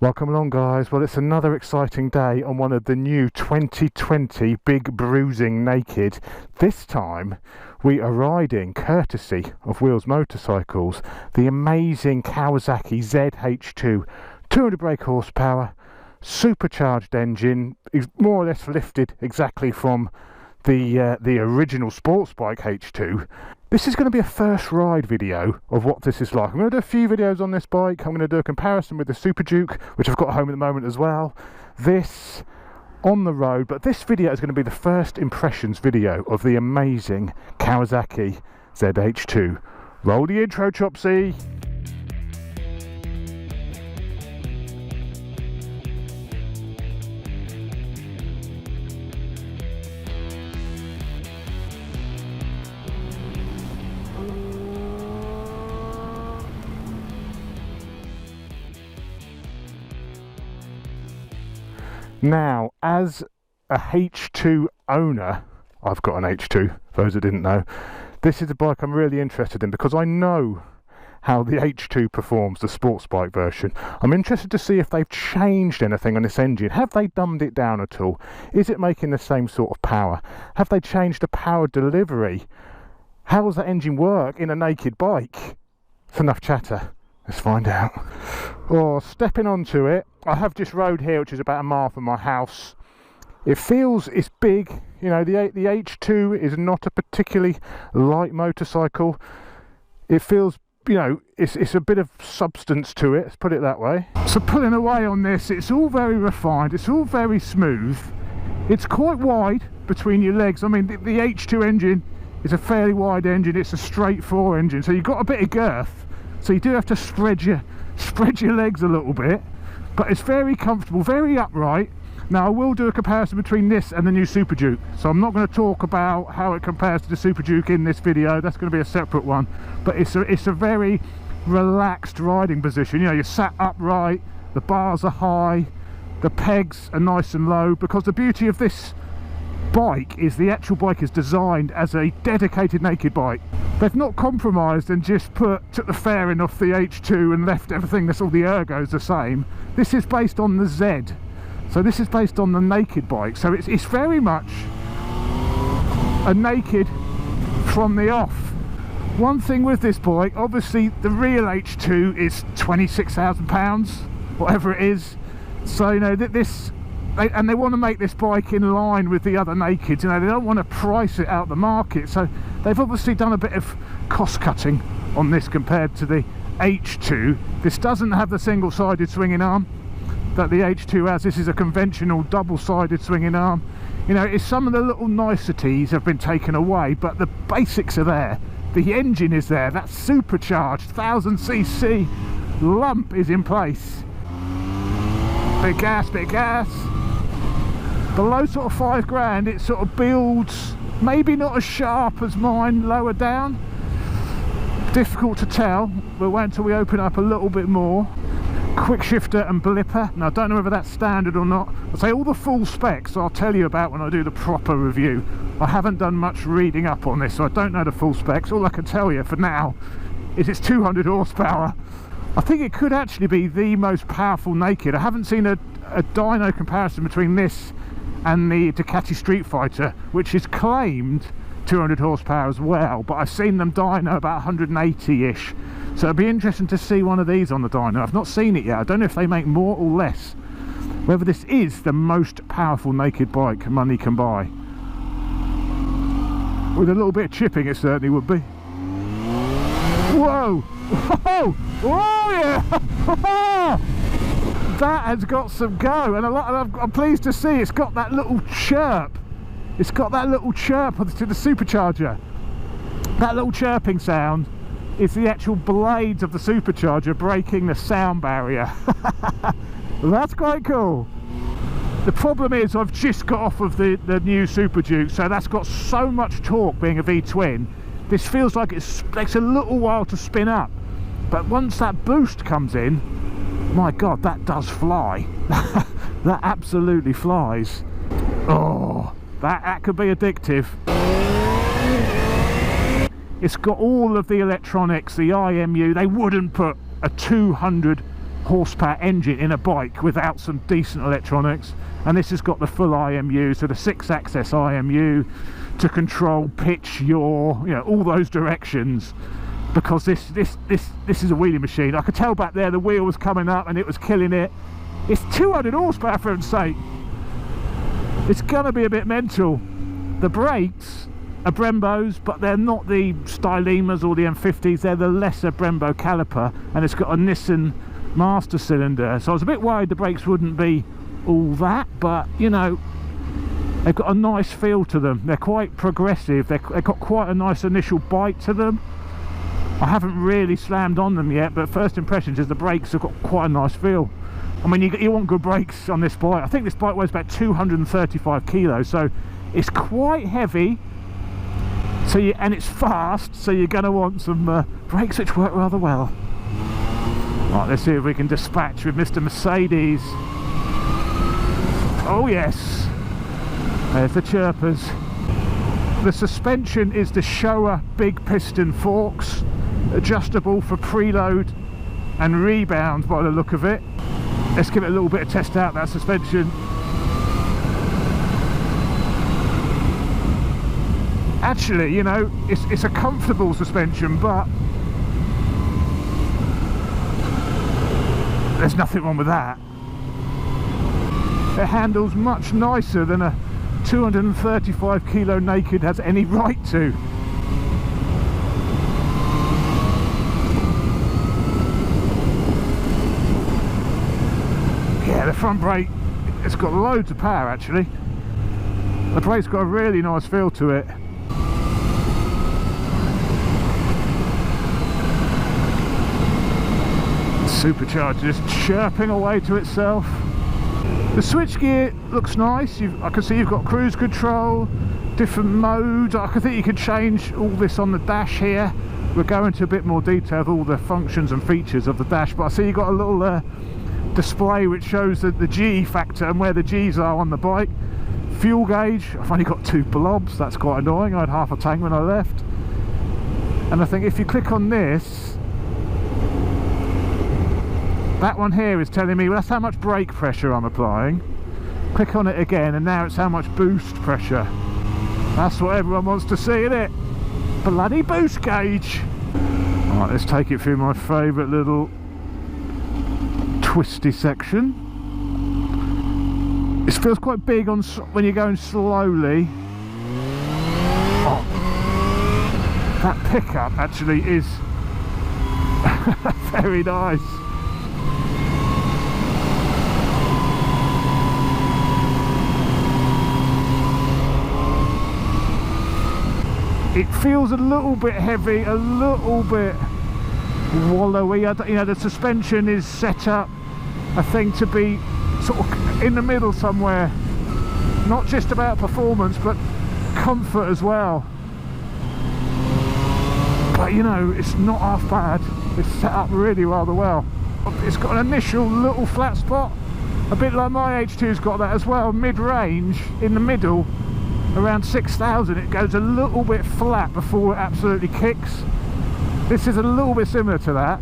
Welcome along, guys. Well, it's another exciting day on one of the new 2020 Big Bruising Naked. This time we are riding, courtesy of Wheels Motorcycles, the amazing Kawasaki ZH2, 200 brake horsepower, supercharged engine, is more or less lifted exactly from the original sports bike H2. This is going to be a first ride video of what this is like. I'm going to do a few videos on this bike. I'm going to do a comparison with the Super Duke, which I've got at home at the moment as well. This on the road, but this video is going to be the first impressions video of the amazing Kawasaki ZH2. Roll the intro, Chopsy. Now, as a H2 owner, I've got an H2, for those that didn't know, this is a bike I'm really interested in because I know how the H2 performs, the sports bike version. I'm interested to see if they've changed anything on this engine. Have they dumbed it down at all? Is it making the same sort of power? Have they changed the power delivery? How does that engine work in a naked bike? It's enough chatter. Let's find out. Oh, stepping onto it, I have just rode here, which is about a mile from my house. It's big, you know, the H2 is not a particularly light motorcycle. It feels, you know, it's a bit of substance to it, let's put it that way. So pulling away on this, it's all very refined, it's all very smooth. It's quite wide between your legs. I mean, the H2 engine is a fairly wide engine, it's a straight 4 engine, so you've got a bit of girth. So you do have to spread your legs a little bit, but it's very comfortable, very upright. Now I will do a comparison between this and the new Super Duke, so I'm not going to talk about how it compares to the Super Duke in this video. That's going to be a separate one, but it's a very relaxed riding position. You know, you're sat upright, the bars are high, the pegs are nice and low, because the beauty of this bike is the actual bike is designed as a dedicated naked bike. They've not compromised and just took the fairing off the H2 and left everything, that's all the ergos the same. This is based on the Z, so this is based on the naked bike, so it's very much a naked from the off. One thing with this bike, obviously the real H2 is £26,000, whatever it is, so you know that this and they want to make this bike in line with the other nakeds. You know, they don't want to price it out the market, so they've obviously done a bit of cost cutting on this compared to the H2. This doesn't have the single-sided swinging arm that the H2 has. This is a conventional double-sided swinging arm. You know, it's some of the little niceties have been taken away, but the basics are there. The engine is there, that supercharged 1000cc lump is in place. Bit of gas. Below sort of 5 grand, it sort of builds, maybe not as sharp as mine lower down. Difficult to tell. We'll wait until we open up a little bit more. Quick shifter and blipper. Now I don't know whether that's standard or not. I'll say all the full specs I'll tell you about when I do the proper review. I haven't done much reading up on this, so I don't know the full specs. All I can tell you for now is it's 200 horsepower. I think it could actually be the most powerful naked. I haven't seen a dyno comparison between this and the Ducati Street Fighter, which is claimed 200 horsepower as well, but I've seen them dyno about 180-ish, so it'd be interesting to see one of these on the dyno. I've not seen it yet. I don't know if they make more or less, whether this is the most powerful naked bike money can buy. With a little bit of chipping, it certainly would be. Whoa! Whoa! Oh yeah! That has got some go, and I'm pleased to see it's got that little chirp. It's got that little chirp to the supercharger. That little chirping sound is the actual blades of the supercharger breaking the sound barrier. That's quite cool. The problem is I've just got off of the new Super Duke, so that's got so much torque being a V-twin. This feels like it takes a little while to spin up, but once that boost comes in, my god, that does fly. That absolutely flies. Oh, that could be addictive. It's got all of the electronics, the IMU. They wouldn't put a 200 horsepower engine in a bike without some decent electronics. And this has got the full IMU, so the 6-axis IMU to control pitch, yaw, you know, all those directions. Because this is a wheelie machine. I could tell back there the wheel was coming up and it was killing it. It's 200 horsepower for heaven's sake. It's gonna be a bit mental. The brakes are Brembos, but they're not the Stylemas or the M50s. They're the lesser Brembo caliper, and it's got a Nissan master cylinder. So I was a bit worried the brakes wouldn't be all that, but you know, they've got a nice feel to them. They're quite progressive. They've got quite a nice initial bite to them. I haven't really slammed on them yet, but first impressions is the brakes have got quite a nice feel. I mean, you want good brakes on this bike. I think this bike weighs about 235 kilos, so it's quite heavy. So and it's fast, so you're going to want some brakes which work rather well. Right, let's see if we can dispatch with Mr. Mercedes. Oh yes, there's the chirpers. The suspension is the Showa big piston forks, adjustable for preload and rebound by the look of it. Let's give it a little bit of test out, that suspension. Actually, you know, it's a comfortable suspension, but there's nothing wrong with that. It handles much nicer than a 235 kilo naked has any right to. Yeah, the front brake, it's got loads of power actually. The brake's got a really nice feel to it. Supercharger just chirping away to itself. The switchgear looks nice. I can see you've got cruise control, different modes. I think you could change all this on the dash here. We'll go into a bit more detail of all the functions and features of the dash, but I see you've got a little display which shows the G factor and where the G's are on the bike. Fuel gauge, I've only got 2 blobs, that's quite annoying. I had half a tank when I left. And I think if you click on this, that one here is telling me, well, that's how much brake pressure I'm applying. Click on it again and now it's how much boost pressure. That's what everyone wants to see, isn't it? Bloody boost gauge. Alright, let's take it through my favourite little twisty section. This feels quite big on when you're going slowly. Oh, that pickup actually is very nice. It feels a little bit heavy, a little bit wallowy. You know, the suspension is set up, I think, to be sort of in the middle somewhere. Not just about performance, but comfort as well. But you know, it's not half bad. It's set up really rather well. It's got an initial little flat spot, a bit like my H2's got that as well, mid-range, in the middle. Around 6,000 it goes a little bit flat before it absolutely kicks. This is a little bit similar to that,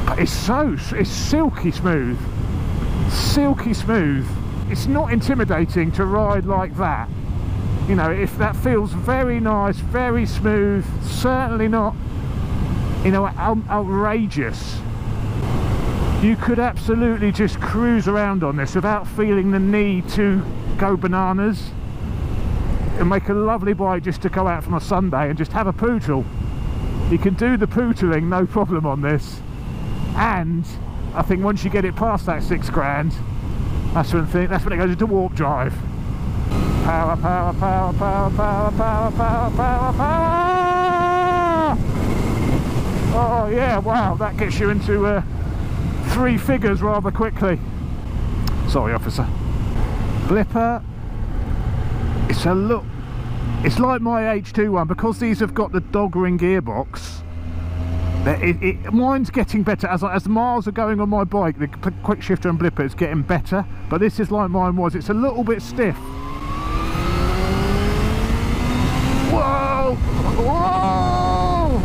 but it's silky smooth. Silky smooth. It's not intimidating to ride like that. You know, if that feels very nice, very smooth, certainly not, you know, outrageous. You could absolutely just cruise around on this without feeling the need to go bananas. And make a lovely bike just to go out on a Sunday and just have a pootle. You can do the pootling no problem on this, and I think once you get it past that 6 grand, that's when it goes into warp drive. Power, power, power, power, power, power, power, power, power. Oh yeah, wow, that gets you into 3 figures rather quickly. Sorry, officer. Blipper. It's like my H2 one, because these have got the dog ring gearbox. Mine's getting better as the miles are going on my bike. The quick shifter and blipper is getting better, but this is like mine was. It's a little bit stiff. Whoa! Whoa!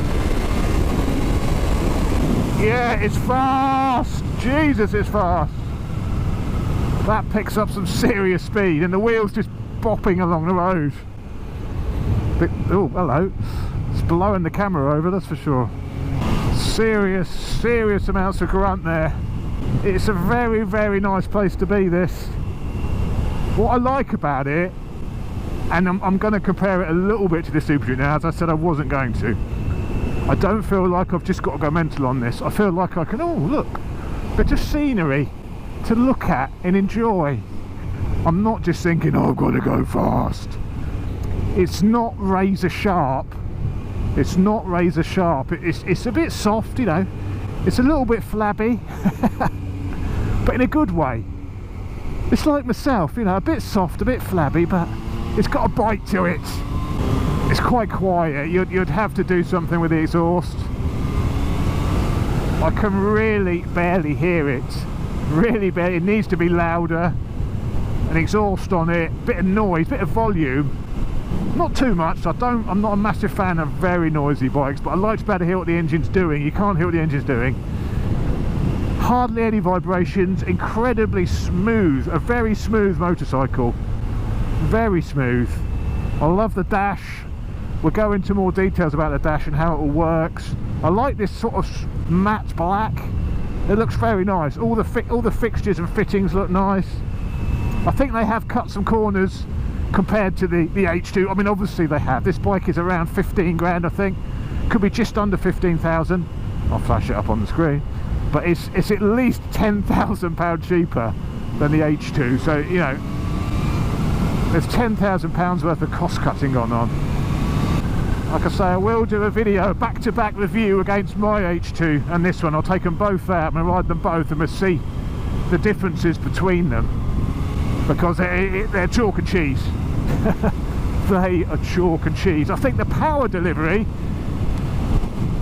Yeah, it's fast. Jesus, it's fast. That picks up some serious speed, and the wheels just bopping along the road. Oh, hello. It's blowing the camera over, that's for sure. Serious amounts of grunt there. It's a very, very nice place to be, this. What I like about it, and I'm going to compare it a little bit to the Super Duke now, as I said I wasn't going to. I don't feel like I've just got to go mental on this. I feel like I can, oh look, bit of scenery to look at and enjoy. I'm not just thinking, oh, I've got to go fast. It's not razor sharp. It's not razor sharp. It's a bit soft, you know. It's a little bit flabby, but in a good way. It's like myself, you know, a bit soft, a bit flabby, but it's got a bite to it. It's quite quiet. You'd have to do something with the exhaust. I can really barely hear it. Really barely. It needs to be louder. An exhaust on it, bit of noise, bit of volume. Not too much. I'm not a massive fan of very noisy bikes, but I like to be able to hear what the engine's doing. You can't hear what the engine's doing. Hardly any vibrations, incredibly smooth, a very smooth motorcycle. Very smooth. I love the dash. We'll go into more details about the dash and how it all works. I like this sort of matte black. It looks very nice. All the fixtures and fittings look nice. I think they have cut some corners compared to the H2. I mean, obviously they have. This bike is around 15 grand, I think. Could be just under 15,000. I'll flash it up on the screen. But it's at least £10,000 cheaper than the H2. So, you know, there's £10,000 worth of cost cutting gone on. Like I say, I will do a video back-to-back review against my H2 and this one. I'll take them both out and ride them both, and we'll see the differences between them, because they're chalk and cheese. They are chalk and cheese. I think the power delivery,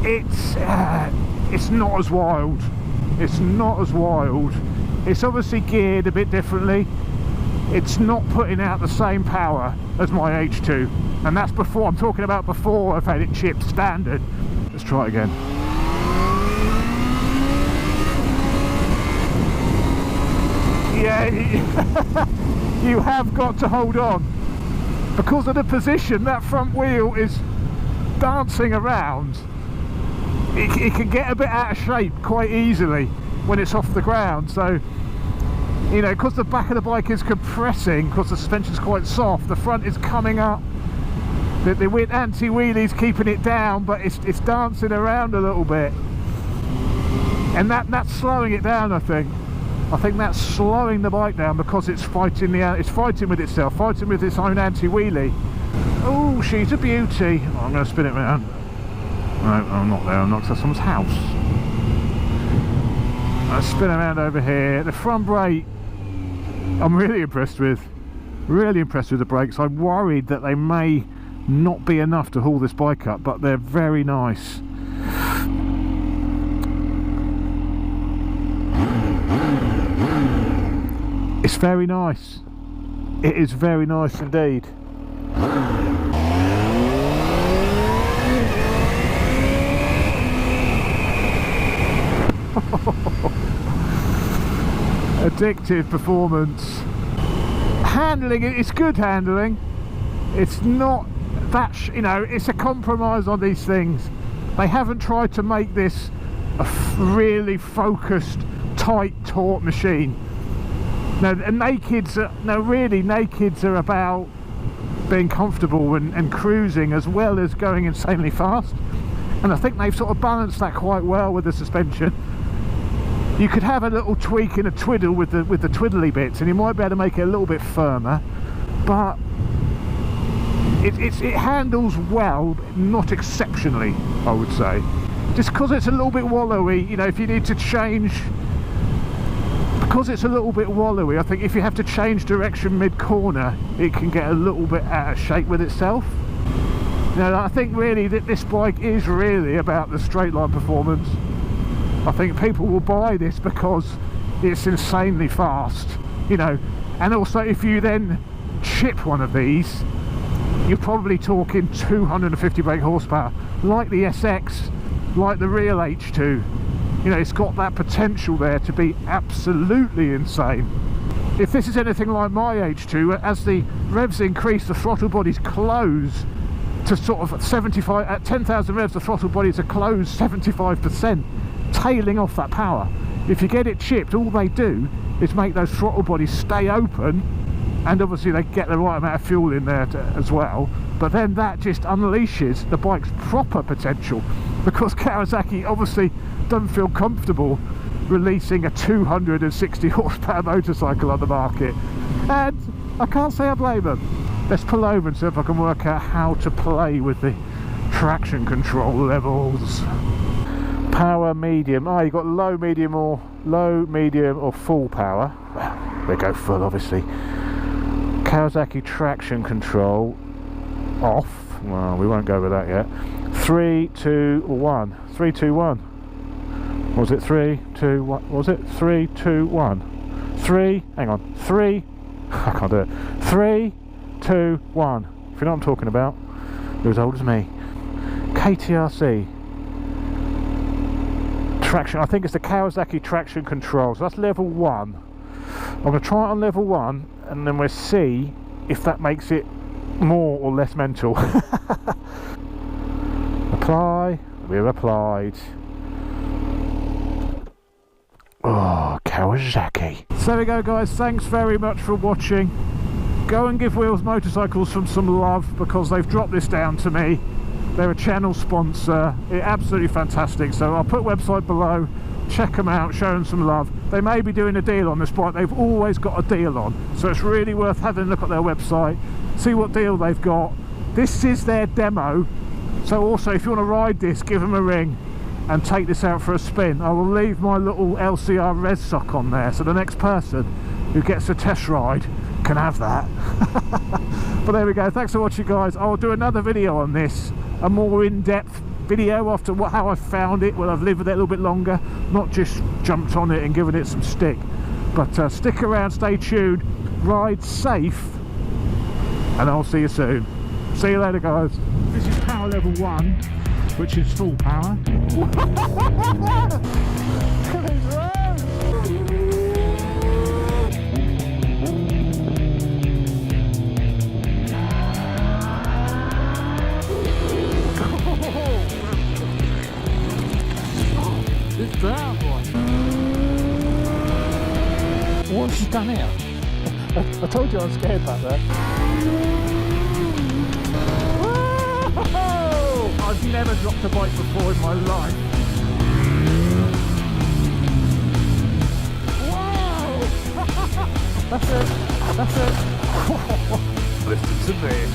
it's not as wild. It's not as wild. It's obviously geared a bit differently. It's not putting out the same power as my H2, and that's before, I'm talking about before I've had it chipped standard. Let's try it again. Yeah, you have got to hold on, because of the position that front wheel is dancing around. It can get a bit out of shape quite easily when it's off the ground. So, you know, because the back of the bike is compressing, because the suspension's quite soft, the front is coming up. The anti-wheelie's keeping it down, but it's dancing around a little bit, and that's slowing it down. I think that's slowing the bike down, because it's fighting with itself, fighting with its own anti-wheelie. Oh, she's a beauty. Oh, I'm going to spin it round. No, I'm not there. I'm not to someone's house. I'll spin around over here. The front brake, I'm really impressed with. Really impressed with the brakes. I'm worried that they may not be enough to haul this bike up, but they're very nice. It's very nice. It is very nice indeed. Addictive performance. Handling, it's good handling. It's not that, you know, it's a compromise on these things. They haven't tried to make this a really focused, tight, taut machine. No, and nakeds are about being comfortable and cruising, as well as going insanely fast. And I think they've sort of balanced that quite well with the suspension. You could have a little tweak and a twiddle with the twiddly bits, and you might be able to make it a little bit firmer, but it handles well, not exceptionally, I would say. Just because it's a little bit wallowy, you know, if you need to change, because it's a little bit wallowy, I think if you have to change direction mid-corner, it can get a little bit out of shape with itself. Now, I think really that this bike is really about the straight line performance. I think people will buy this because it's insanely fast, you know, and also if you then chip one of these, you're probably talking 250 brake horsepower, like the SX, like the real H2. You know, it's got that potential there to be absolutely insane. If this is anything like my H2, as the revs increase, the throttle bodies close to sort of 75, at 10,000 revs the throttle bodies are closed 75%, tailing off that power. If you get it chipped, all they do is make those throttle bodies stay open, and obviously they get the right amount of fuel in there as well, but then that just unleashes the bike's proper potential, because Kawasaki obviously doesn't feel comfortable releasing a 260 horsepower motorcycle on the market, and I can't say I blame them. Let's pull over and see if I can work out how to play with the traction control levels. Power medium. Oh, you got low, medium, or full power. Well, we go full, obviously. Kawasaki traction control off. Well, we won't go with that yet. 3, 2, 1. 3, 2, 1. Was it 3, 2, 1? Was it 3, 2, 1? 3. Hang on. 3. I can't do it. 3, 2, 1. If you know what I'm talking about, you're as old as me. KTRC traction. I think it's the Kawasaki traction control. So that's level 1. I'm going to try it on level 1, and then we'll see if that makes it more or less mental. Apply. We're applied. Oh, Kawasaki. So there we go, guys. Thanks very much for watching. Go and give Wheels Motorcycles some love, because they've dropped this down to me. They're a channel sponsor. It's absolutely fantastic. So I'll put website below. Check them out, show them some love. They may be doing a deal on this bike. They've always got a deal on, so it's really worth having a look at their website, see what deal they've got. This is their demo, so also if you want to ride this, give them a ring and take this out for a spin. I will leave my little LCR res sock on there, so the next person who gets a test ride can have that. But there we go. Thanks for watching, guys. I'll do another video on this, a more in-depth video after how I found it when I've lived with it a little bit longer, not just jumped on it and given it some stick. But stick around, stay tuned, ride safe, and I'll see you soon. See you later, guys. This is power level 1, which is full power. It's bad, boy. What's she done here? I told you I was scared back there. Whoa! I've never dropped a bike before in my life. Whoa! That's it. That's it. Listen to this.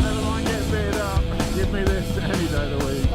Never mind getting beat up. Give me this any day of the week.